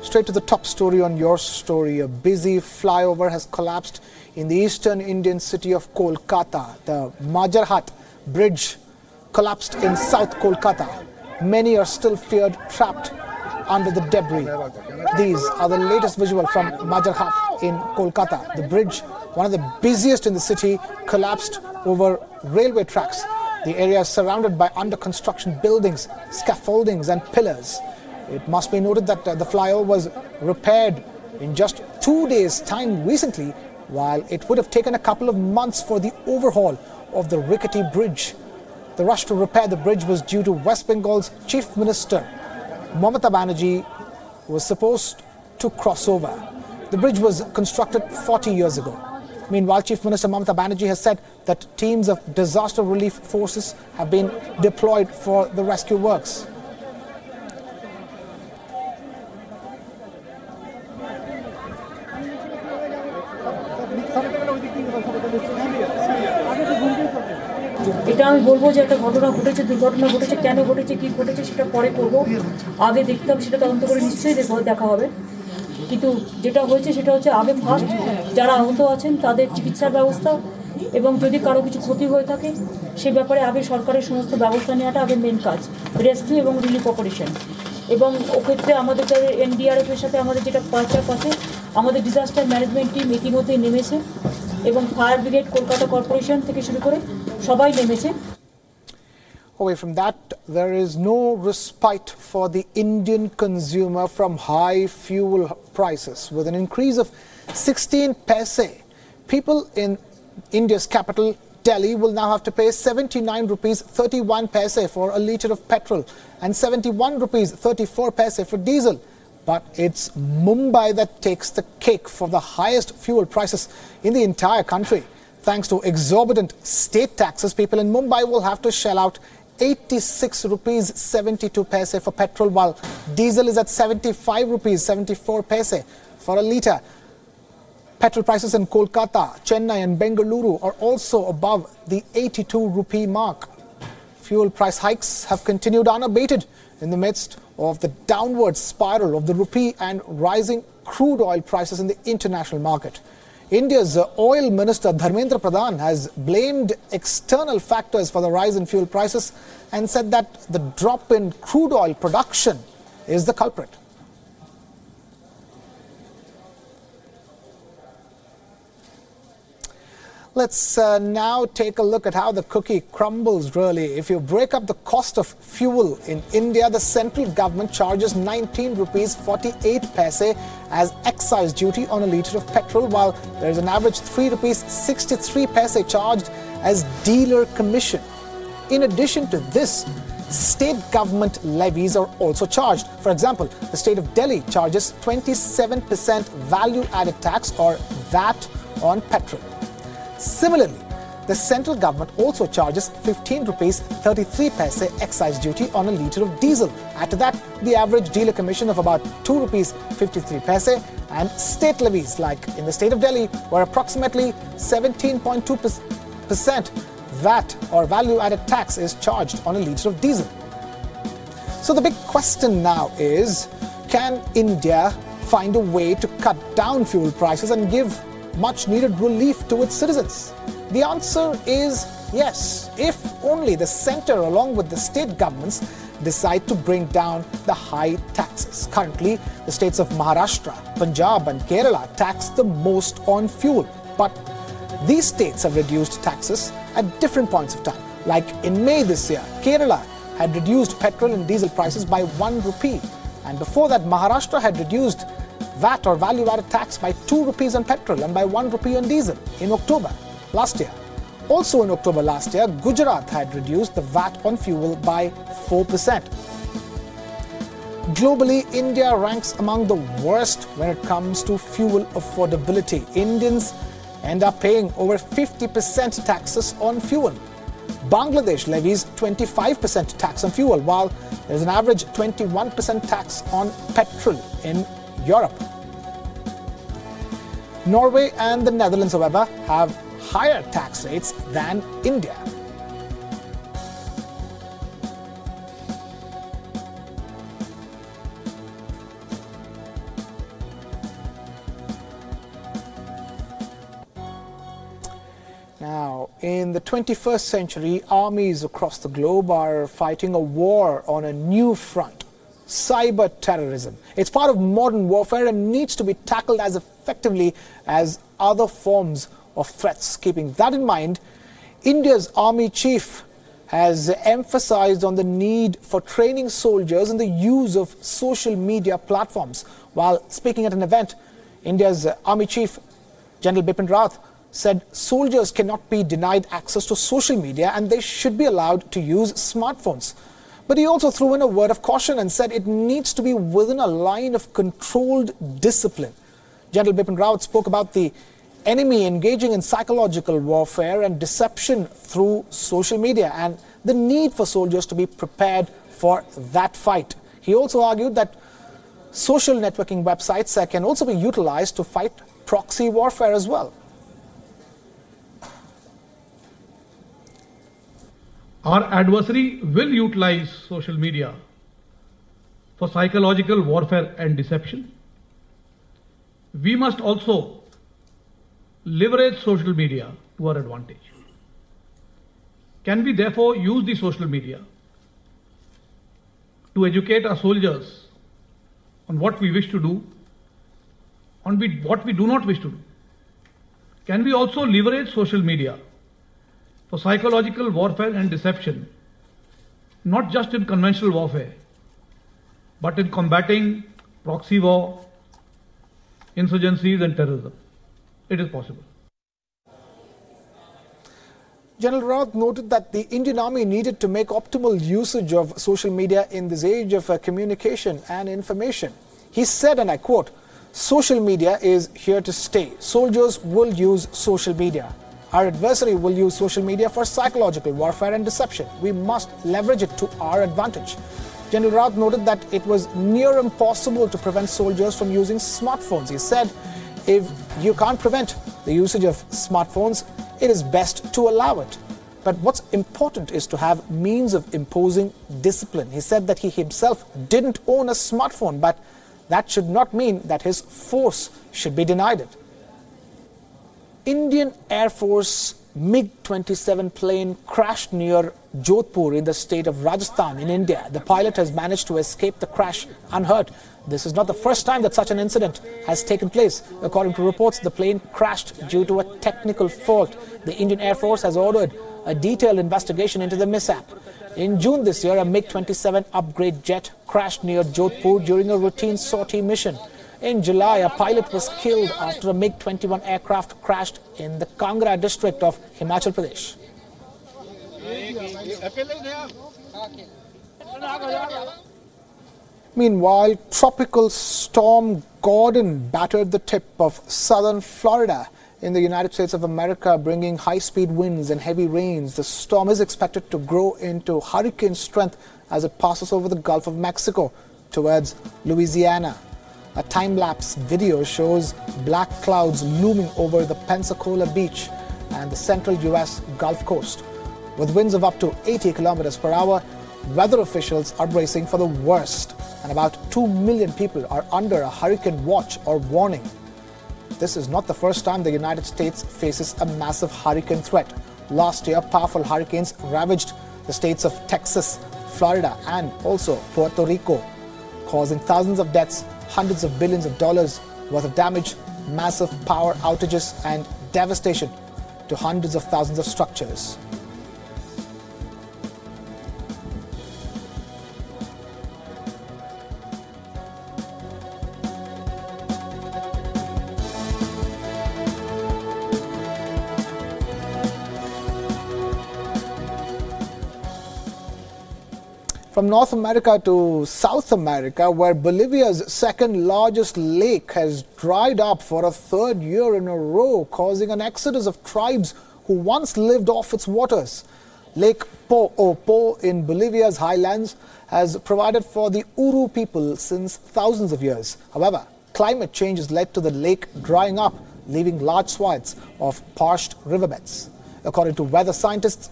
Straight to the top story on your story. A busy flyover has collapsed in the eastern Indian city of Kolkata. The Majarhat Bridge collapsed in South Kolkata. Many are still feared trapped under the debris. These are the latest visual from Majarhat in Kolkata. The bridge, one of the busiest in the city, collapsed over railway tracks. The area is surrounded by under construction buildings, scaffoldings and pillars. It must be noted that the flyover was repaired in just 2 days' time recently, while it would have taken a couple of months for the overhaul of the rickety bridge. The rush to repair the bridge was due to West Bengal's Chief Minister, Mamata Banerjee, who was supposed to cross over. The bridge was constructed 40 years ago. Meanwhile, Chief Minister Mamata Banerjee has said that teams of disaster relief forces have been deployed for the rescue works. এটা আমি বলবো যে একটা ঘটনা ঘটেছে, দুর্ঘটনা ঘটেছে, কেন ঘটেছে, কি ঘটেছে সেটা পরে করব। আগে দেখতে হবে, সেটা তদন্ত করে নিশ্চয়ই দেখা হবে। কিন্তু যেটা হয়েছে সেটা হচ্ছে আগে ফার্স্ট যারা আহত আছেন তাদের চিকিৎসার ব্যবস্থা এবং যদি কারো কিছু ক্ষতি হয়ে থাকে সে ব্যাপারে আগে সরকারের সমস্ত ব্যবস্থা নেওয়াটা আগে মেন কাজ, রেস্কিউ এবং রিলিফ অপারেশন। এবং ওক্ষেত্রে আমাদের যাদের এনডিআরএফের সাথে আমাদের যেটা পাঁচটা আছে, আমাদের ডিজাস্টার ম্যানেজমেন্ট টিম ইতিমধ্যেই নেমেছে এবং ফায়ার ব্রিগেড কলকাতা কর্পোরেশন থেকে শুরু করে সবাই নেমেছে। Away from that, there is no respite for the Indian consumer from high fuel prices. With an increase of 16 paise, people in India's capital, Delhi, will now have to pay 79 rupees 31 paise for a litre of petrol and 71 rupees 34 paise for diesel. But it's Mumbai that takes the cake for the highest fuel prices in the entire country. Thanks to exorbitant state taxes, people in Mumbai will have to shell out 86 rupees 72 paise for petrol, while diesel is at 75 rupees 74 paise for a litre. Petrol prices in Kolkata, Chennai and Bengaluru are also above the 82 rupee mark. Fuel price hikes have continued unabated in the midst of the downward spiral of the rupee and rising crude oil prices in the international market. India's oil minister Dharmendra Pradhan has blamed external factors for the rise in fuel prices and said that the drop in crude oil production is the culprit. Let's now take a look at how the cookie crumbles, really. If you break up the cost of fuel in India, the central government charges 19 rupees 48 paise as excise duty on a litre of petrol, while there is an average 3 rupees 63 paise charged as dealer commission. In addition to this, state government levies are also charged. For example, the state of Delhi charges 27% value-added tax or VAT on petrol. Similarly, the central government also charges 15 rupees 33 paise excise duty on a litre of diesel. Add to that the average dealer commission of about 2 rupees 53 paise and state levies, like in the state of Delhi, where approximately 17.2% VAT or value-added tax is charged on a litre of diesel. So the big question now is, can India find a way to cut down fuel prices and give much-needed relief to its citizens? The answer is yes, if only the centre along with the state governments decide to bring down the high taxes. Currently, the states of Maharashtra, Punjab and Kerala tax the most on fuel. But these states have reduced taxes at different points of time. Like in May this year, Kerala had reduced petrol and diesel prices by 1 rupee. And before that, Maharashtra had reduced VAT or value-added tax by 2 rupees on petrol and by 1 rupee on diesel in October last year. Also in October last year, Gujarat had reduced the VAT on fuel by 4%. Globally, India ranks among the worst when it comes to fuel affordability. Indians end up paying over 50% taxes on fuel. Bangladesh levies 25% tax on fuel, while there's an average 21% tax on petrol in Europe. Norway and the Netherlands, however, have higher tax rates than India. Now, in the 21st century, armies across the globe are fighting a war on a new front: cyber terrorism. It's part of modern warfare and needs to be tackled as effectively as other forms of threats. Keeping that in mind, India's army chief has emphasized on the need for training soldiers in the use of social media platforms. While speaking at an event, India's army chief, General Bipin Rawat, said soldiers cannot be denied access to social media and they should be allowed to use smartphones. But he also threw in a word of caution and said it needs to be within a line of controlled discipline. General Bipin Rawat spoke about the enemy engaging in psychological warfare and deception through social media and the need for soldiers to be prepared for that fight. He also argued that social networking websites can also be utilized to fight proxy warfare as well. Our adversary will utilize social media for psychological warfare and deception. We must also leverage social media to our advantage. Can we therefore use the social media to educate our soldiers on what we wish to do, on what we do not wish to do? Can we also leverage social media for psychological warfare and deception, not just in conventional warfare, but in combating proxy war, insurgencies and terrorism? It is possible. General Rawat noted that the Indian Army needed to make optimal usage of social media in this age of communication and information. He said, and I quote, "Social media is here to stay. Soldiers will use social media. Our adversary will use social media for psychological warfare and deception. We must leverage it to our advantage." General Rawat noted that it was near impossible to prevent soldiers from using smartphones. He said, if you can't prevent the usage of smartphones, it is best to allow it. But what's important is to have means of imposing discipline. He said that he himself didn't own a smartphone, but that should not mean that his force should be denied it. Indian Air Force MiG-27 plane crashed near Jodhpur in the state of Rajasthan in India. The pilot has managed to escape the crash unhurt. This is not the first time that such an incident has taken place. According to reports, the plane crashed due to a technical fault. The Indian Air Force has ordered a detailed investigation into the mishap. In June this year, a MiG-27 upgrade jet crashed near Jodhpur during a routine sortie mission. In July, a pilot was killed after a MiG-21 aircraft crashed in the Kangra district of Himachal Pradesh. Meanwhile, tropical storm Gordon battered the tip of southern Florida in the United States of America, bringing high-speed winds and heavy rains. The storm is expected to grow into hurricane strength as it passes over the Gulf of Mexico towards Louisiana. A time-lapse video shows black clouds looming over the Pensacola beach and the central U.S. Gulf Coast. With winds of up to 80 kilometers per hour, weather officials are bracing for the worst, and about 2 million people are under a hurricane watch or warning. This is not the first time the United States faces a massive hurricane threat. Last year, powerful hurricanes ravaged the states of Texas, Florida, and also Puerto Rico, causing thousands of deaths, hundreds of billions of dollars worth of damage, massive power outages, and devastation to hundreds of thousands of structures. From North America to South America, where Bolivia's second largest lake has dried up for a third year in a row, causing an exodus of tribes who once lived off its waters. Lake Poopó in Bolivia's highlands has provided for the Uru people since thousands of years. However, climate change has led to the lake drying up, leaving large swaths of parched riverbeds. According to weather scientists,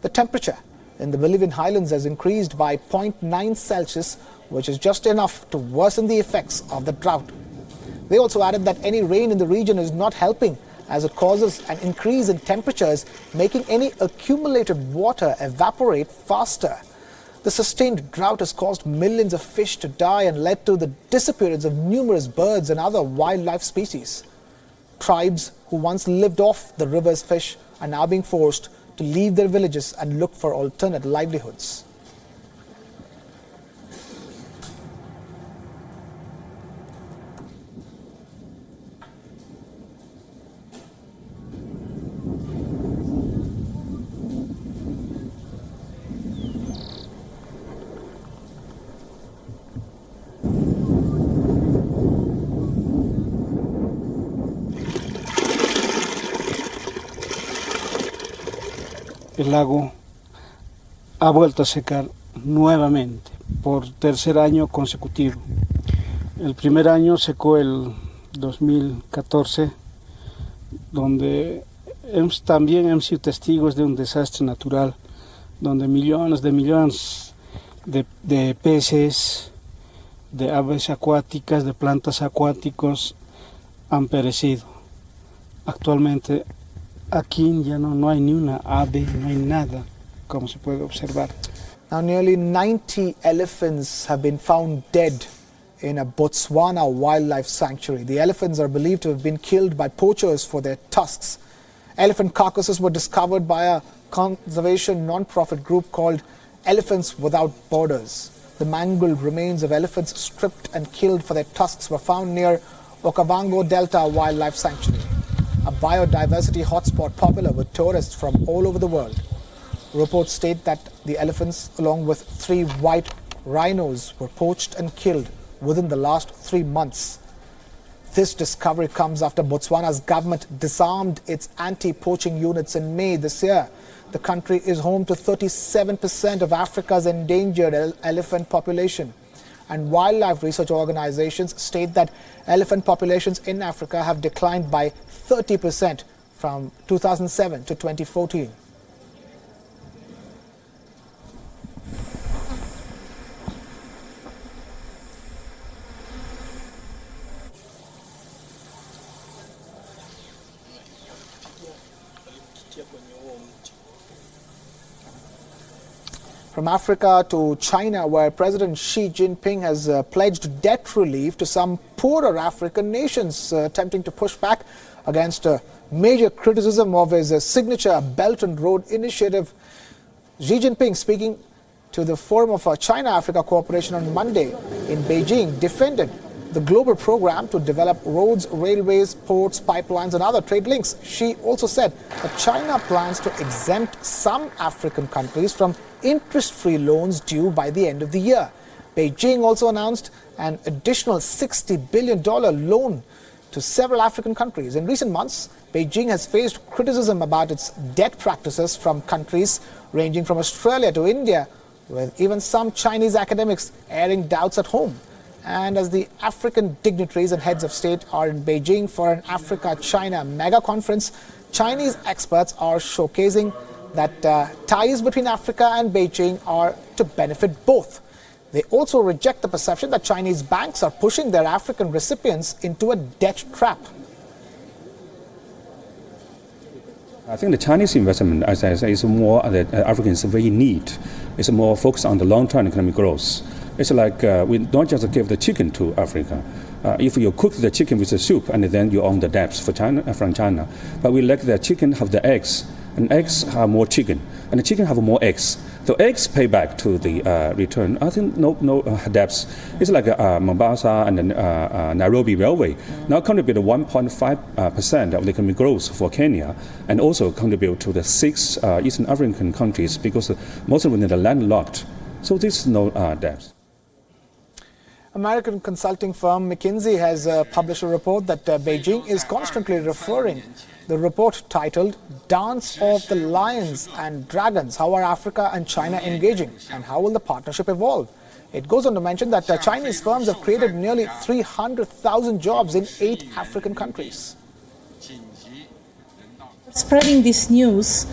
the temperature in the Bolivian highlands has increased by 0.9 Celsius, which is just enough to worsen the effects of the drought. They also added that any rain in the region is not helping, as it causes an increase in temperatures, making any accumulated water evaporate faster. The sustained drought has caused millions of fish to die and led to the disappearance of numerous birds and other wildlife species. Tribes who once lived off the river's fish are now being forced to leave their villages and look for alternate livelihoods. El lago ha vuelto a secar nuevamente por tercer año consecutivo. El primer año secó el 2014, donde también hemos sido testigos de un desastre natural, donde millones de peces, de aves acuáticas, de plantas acuáticos han perecido. Actualmente aquí ya no hay ni una ave, no hay nada, como se puede observar. Now, nearly 90 elephants have been found dead in a Botswana wildlife sanctuary. The elephants are believed to have been killed by poachers for their tusks. Elephant carcasses were discovered by a conservation non-profit group called Elephants Without Borders. The mangled remains of elephants stripped and killed for their tusks were found near Okavango Delta Wildlife Sanctuary, a biodiversity hotspot popular with tourists from all over the world. Reports state that the elephants, along with 3 white rhinos, were poached and killed within the last 3 months. This discovery comes after Botswana's government disarmed its anti-poaching units in May this year. The country is home to 37% of Africa's endangered elephant population. And wildlife research organizations state that elephant populations in Africa have declined by 30% from 2007 to 2014. From Africa to China, where President Xi Jinping has pledged debt relief to some poorer African nations, attempting to push back against major criticism of his signature Belt and Road Initiative. Xi Jinping, speaking to the Forum of China-Africa Cooperation on Monday in Beijing, defended the global program to develop roads, railways, ports, pipelines and other trade links. Xi also said that China plans to exempt some African countries from interest-free loans due by the end of the year. Beijing also announced an additional $60 billion loan to several African countries. In recent months, Beijing has faced criticism about its debt practices from countries ranging from Australia to India, with even some Chinese academics airing doubts at home. And as the African dignitaries and heads of state are in Beijing for an Africa-China mega conference, Chinese experts are showcasing that ties between Africa and Beijing are to benefit both. They also reject the perception that Chinese banks are pushing their African recipients into a debt trap. I think the Chinese investment, as I say, is more that Africans very need. It's more focused on the long-term economic growth. It's like we don't just give the chicken to Africa. If you cook the chicken with the soup and then you own the debts for China, from China, but we like the chicken have the eggs, and eggs have more chicken, and the chicken have more eggs. So eggs pay back to the return. I think no debts. It's like Mombasa and Nairobi Railway now contribute 1.5% of the economic growth for Kenya, and also contribute to the 6 Eastern African countries because most of them are landlocked. So this is no debts. American consulting firm McKinsey has published a report that Beijing is constantly referring. The report titled Dance of the Lions and Dragons, How are Africa and China engaging and how will the partnership evolve? It goes on to mention that Chinese firms have created nearly 300,000 jobs in 8 African countries. Spreading this news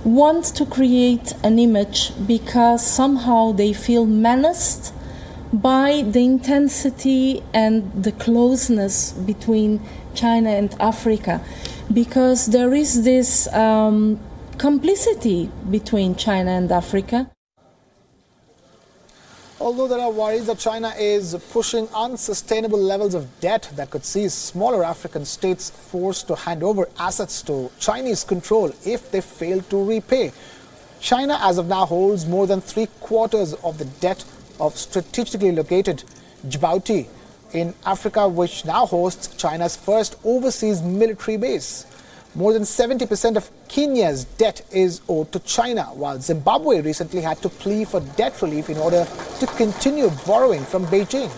want to create an image because somehow they feel menaced by the intensity and the closeness between China and Africa. because there is this complicity between China and Africa. Although there are worries that China is pushing unsustainable levels of debt that could see smaller African states forced to hand over assets to Chinese control if they fail to repay. China as of now holds more than 3/4 of the debt of strategically located Djibouti in Africa, which now hosts China's first overseas military base. More than 70% of Kenya's debt is owed to China, while Zimbabwe recently had to plea for debt relief in order to continue borrowing from Beijing.